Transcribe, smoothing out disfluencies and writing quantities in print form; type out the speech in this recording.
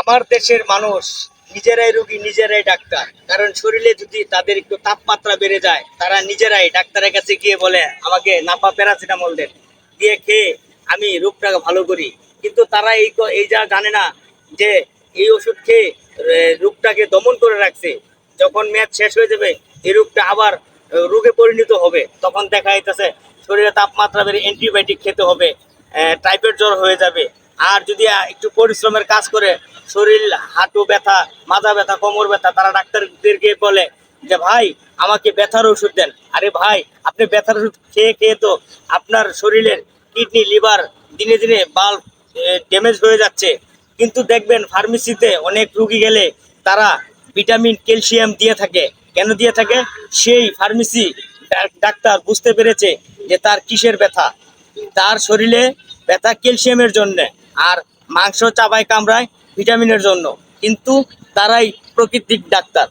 আমার দেশের মানুষ নিজেরাই রোগী নিজেরাই ডাক্তার। কারণ শরীরে যদি তাদের একটু তাপমাত্রা বেড়ে যায়, তারা নিজেরাই ডাক্তারের কাছে গিয়ে বলে আমাকে নাপা প্যারাসিটামল দেন, দিয়ে খেয়ে আমি রোগটাকে ভালো করি। কিন্তু তারা এই যা জানে না যে এই ওষুধ খেয়ে রোগটাকে দমন করে রাখছে, যখন মেয়াদ শেষ হয়ে যাবে এই রোগটা আবার রোগে পরিণত হবে, তখন দেখা যাইতেছে শরীরে তাপমাত্রা বেড়ে অ্যান্টিবায়োটিক খেতে হবে, টাইফয়েড জ্বর হয়ে যাবে। আর যদি একটু পরিশ্রমের কাজ করে শরীর হাঁটু ব্যথা, মাজা ব্যথা, কোমর ব্যথা, তারা ডাক্তারদেরকে বলে যে ভাই আমাকে ব্যথার ওষুধ দেন। আরে ভাই, আপনি ব্যথার ওষুধ খেয়ে খেয়ে তো আপনার শরীরের কিডনি, লিভার দিনে দিনে বাল্ব ড্যামেজ হয়ে যাচ্ছে। কিন্তু দেখবেন ফার্মেসিতে অনেক রুগী গেলে তারা ভিটামিন, ক্যালসিয়াম দিয়ে থাকে। কেন দিয়ে থাকে? সেই ফার্মেসি ডাক্তার বুঝতে পেরেছে যে তার কিসের ব্যথা। তার শরীরে ব্যথা ক্যালসিয়ামের জন্য, আর মাংস চাবায় কামড়ায় ভিটামিনের জন্য। কিন্তু তারাই প্রকৃতিক ডাক্তার।